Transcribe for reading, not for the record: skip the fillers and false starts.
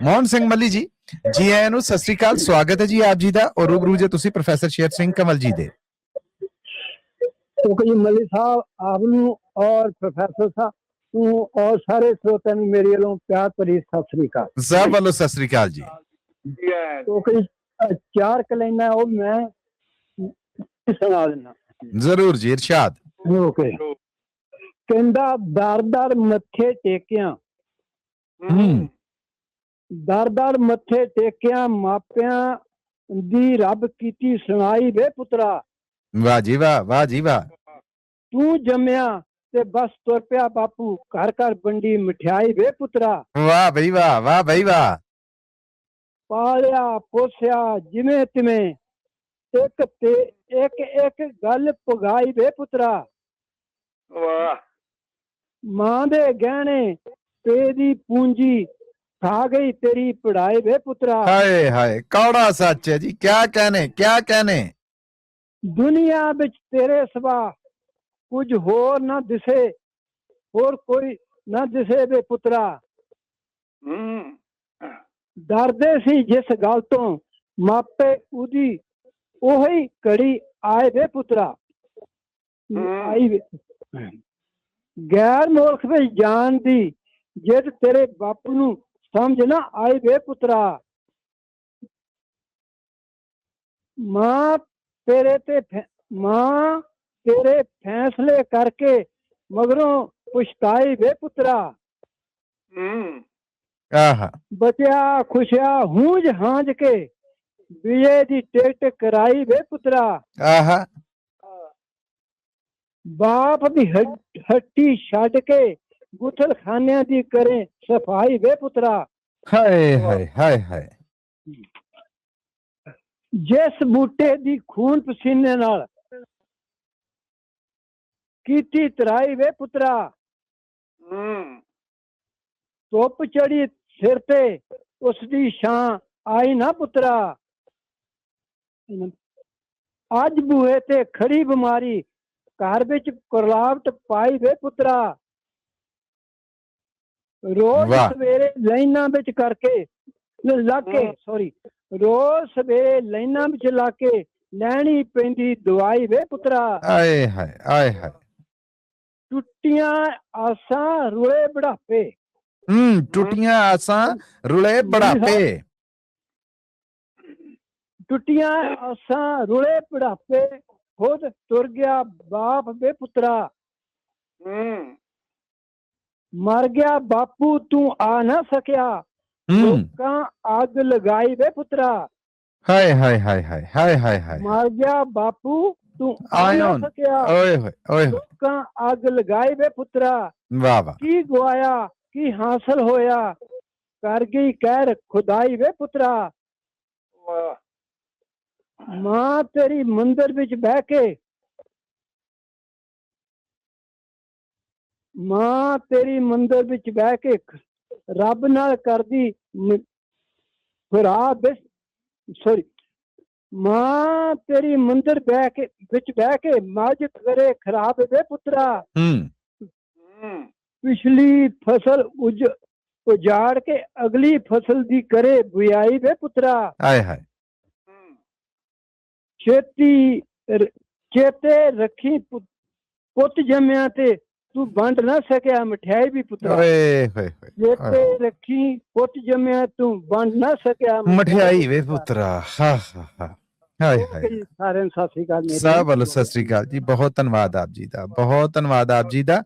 ਮੋਹਨ ਸਿੰਘ ਮੱਲੀ ਜੀ, ਜੀ ਆਇਆਂ ਨੂੰ, ਸਤਿ ਸ੍ਰੀ ਅਕਾਲ। ਸਵਾਗਤ ਹੈ ਜੀ ਆਪ ਜੀ ਦਾ ਔਰ ਰੂਬਰੂ ਜੇ ਤੁਸੀਂ ਪ੍ਰੋਫੈਸਰ ਸ਼ੇਰ ਸਿੰਘ ਕੰਵਲ ਜੀ ਦੇ। ਜੀ ਮੱਲੀ ਸਾਹਿਬ ਆਪ ਨੂੰ ਔਰ ਪ੍ਰੋਫੈਸਰ ਸਾਹਿਬ ਨੂੰ ਔਰ ਸਾਰੇ ਸਰੋਤਿਆਂ ਨੂੰ ਮੇਰੇ ਵੱਲੋਂ ਪਿਆਰ ਭਰੀ ਸਤਿ ਸ੍ਰੀ ਅਕਾਲ। ਸਭ ਵੱਲੋਂ ਸਤਿ ਸ੍ਰੀ ਅਕਾਲ ਜੀ। ਕਿਉਂਕਿ ਚਾਰ ਕਲਾਈਨਾਂ ਉਹ ਮੈਂ ਸੁਣਾ ਦਿੰਦਾ। ਜ਼ਰੂਰ ਜੀ, ਇਰਸ਼ਾਦ। ਓਕੇ। ਕਹਿੰਦਾ ਦਰ ਮੱਥੇ ਟੇਕਿਆਂ, ਦਰ ਮੱਥੇ ਟੇਕਿਆਂ, ਮਾਪਿਆਂ ਦੀ ਰੱਬ ਕੀਤੀ ਸੁਣਾਈ ਵੇ ਪੁੱਤਰਾ। ਵਾਹ ਜੀ ਵਾਹ, ਵਾਹ ਜੀ ਵਾਹ। ਤੂੰ ਜੰਮਿਆ ਤੇ ਬਸ ਤੁਰ ਪਿਆ ਬਾਪੂ, ਘਰ ਘਰ ਵੰਡੀ ਮਠਿਆਈ ਵੇ ਪੁੱਤਰਾ। ਵਾਹ ਬਈ ਵਾਹ, ਵਾਹ ਬਈ ਵਾਹ। ਪਾਲਿਆ ਪੋਸਿਆ ਜਿਵੇਂ ਤਿਵੇਂ, ਇੱਕ ਤੇ ਇੱਕ ਗੱਲ ਪੁਗਾਈ ਵੇ ਪੁੱਤਰਾ। ਵਾਹ। ਮਾਂ ਦੇ ਗਹਿਣੇ ਪੇ ਦੀ ਪੂੰਜੀ ਖਾ ਗਈ ਤੇਰੀ ਪੜਾਈ ਵੇ ਪੁੱਤਰਾ। ਹਾਏ ਹਾਏ, ਕੌੜਾ ਸੱਚ ਹੈ ਜੀ। ਕਿਆ ਕਹਿਨੇ, ਕਿਆ ਕਹਿਨੇ। ਦੁਨੀਆ ਵਿੱਚ ਤੇਰੇ ਸਿਵਾ ਕੁਝ ਹੋਰ ਨਾ ਦਿਸੇ, ਹੋਰ ਕੋਈ ਨਾ ਦਿਸੇ ਵੇ ਪੁੱਤਰਾ। ਡਰਦੇ ਸੀ ਜਿਸ ਗੱਲ ਤੋਂ, ਮਾਪੇ ਉਹਦੀ ਉਹੀ ਘੜੀ ਆਏ ਵੇ ਪੁੱਤਰਾ। ਆਈ ਵੇ। ਗੈਰ ਮੁਲਕ ਵਿੱਚ ਜਾਣ ਦੀ ਜਿੱਦ ਤੇਰੇ ਬਾਪੂ ਨੂੰ ਸਮਝ ਨਾ ਆਈ ਵੇ ਪੁੱਤਰਾ। ਮਾਂ ਤੇਰੇ ਫੈਸਲੇ ਕਰਕੇ ਮਗਰੋਂ ਪੁਛਤਾਈ ਵੇ ਪੁੱਤਰਾ। ਆਹਾ। ਬਚਿਆ ਖੁਸ਼ਿਆ ਹੂੰਜ ਹਾਂਜ ਕੇ ਵਿਜੇ ਦੀ ਟਿਕਟ ਕਰਾਈ ਵੇ ਪੁੱਤਰਾ। ਆਹਾ। ਬਾਪ ਦੀ ਹੱਟੀ ਛੱਡ ਕੇ ਗੁਥਲ ਖਾਨਿਆਂ ਦੀ ਕਰੇ ਸਫਾਈ ਵੇ ਪੁੱਤਰਾ। ਹਾਏ ਹਾਏ ਹਾਏ ਹਾਏ। ਜਿਸ ਬੂਟੇ ਦੀ ਖੂਨ ਪਸੀਨੇ ਨਾਲ ਕੀਤੀ ਤਰਾਈ ਵੇ ਪੁੱਤਰਾ। ਧੁੱਪ ਚੜੀ ਸਿਰ ਤੇ ਉਸ ਦੀ ਛਾਂ ਆਈ ਨਾ ਪੁੱਤਰਾ। ਅੱਜ ਬੂਹੇ ਤੇ ਖੜੀ ਬਿਮਾਰੀ, ਘਰ ਵਿੱਚ ਕੁਰਲਾਵਟ ਪਾਈ ਵੇ ਪੁੱਤਰਾ। ਰੋਜ਼ ਸਵੇਰੇ ਲਾਈਨਾਂ ਵਿੱਚ ਰੋਜ਼ ਸਵੇਰੇ ਲਾਈਨਾਂ ਵਿੱਚ ਲਾ ਕੇ ਲੈਣੀ ਪੈਂਦੀ ਦਵਾਈ ਵੇ ਪੁੱਤਰਾ। ਆਏ ਹਾਏ ਆਏ ਹਾਏ। ਟੁੱਟੀਆਂ ਆਸਾਂ ਰੁਲੇ ਬੁਢਾਪੇ। ਟੁੱਟੀਆਂ ਆਸਾਂ ਰੁਲੇ ਬੁਢਾਪੇ। ਟੁੱਟੀਆਂ ਆਸਾਂ ਰੁਲੇ ਬੁਢਾਪੇ, ਖੁਦ ਤੁਰ ਗਿਆ ਬਾਪ ਵੇ ਪੁੱਤਰਾ। ਮਰ ਗਿਆ ਬਾਪੂ ਤੂੰ ਆ ਨਾ ਸਕਿਆ, ਲੋਕਾਂ ਅੱਗ ਲਗਾਈ ਵੇ ਪੁੱਤਰਾ। ਹਾਏ ਹਾਏ ਹਾਏ ਹਾਏ ਹਾਏ ਹਾਏ ਹਾਏ। ਮਰ ਗਿਆ ਬਾਪੂ ਤੂੰ ਆ ਨਾ ਸਕਿਆ, ਓਏ ਹੋਏ ਓਏ ਹੋਏ। ਲੋਕਾਂ ਅੱਗ ਲਗਾਈ ਵੇ ਪੁੱਤਰਾ। ਵਾਹ ਵਾਹ। ਕੀ ਗਵਾਇਆ ਕੀ ਹਾਸਲ ਹੋਇਆ, ਕਰ ਗਈ ਕਹਿਰ ਖੁਦਾਈ ਵੇ ਪੁੱਤਰਾ। ਮਾਂ ਤੇਰੀ ਮੰਦਰ ਵਿੱਚ ਬਹਿ ਕੇ, ਮਾਂ ਤੇਰੀ ਮੰਦਰ ਵਿੱਚ ਬਹਿ ਕੇ ਰੱਬ ਨਾਲ ਕਰਦੀ ਮਾਂ ਤੇਰੀ ਮੰਦਰ ਵਿੱਚ ਬਹਿ ਕੇ ਮੱਝ ਕਰੇ ਖਰਾਬ ਵੇ ਪੁੱਤਰਾ। ਪਿਛਲੀ ਫਸਲ ਉਜਾੜ ਕੇ ਅਗਲੀ ਫਸਲ ਦੀ ਕਰੇ ਬੁਆਈ ਵੇ ਪੁੱਤਰਾ। ਹਾਏ ਹਾਏ। ਚੇਤੇ ਰੱਖੀ ਪੁੱਤ ਜੰਮਿਆ ਤੇ ਤੂੰ ਵੰਡ ਨਾ ਸਕਿਆ ਮਠਿਆਈ ਵੀ ਪੁੱਤਰਾ। ਓਏ ਹੋਏ ਹੋਏ। ਚੇਤੇ ਰੱਖੀ ਪੁੱਤ ਜੰਮਿਆ ਤੂੰ ਵੰਡ ਨਾ ਸਕਿਆ ਮਠਿਆਈ ਵੇ ਪੁੱਤਰਾ। ਹਾ ਹਾ ਹਾ। ਹਾਏ ਹਾਏ। ਸਾਰਿਆਂ ਨੂੰ ਸਤਿ ਸ੍ਰੀ ਅਕਾਲ। ਸਭ ਵੱਲੋਂ ਸਤਿ ਸ੍ਰੀ ਅਕਾਲ ਜੀ। ਬਹੁਤ ਧੰਨਵਾਦ ਆਪ ਜੀ ਦਾ, ਬਹੁਤ ਧੰਨਵਾਦ ਆਪ ਜੀ ਦਾ।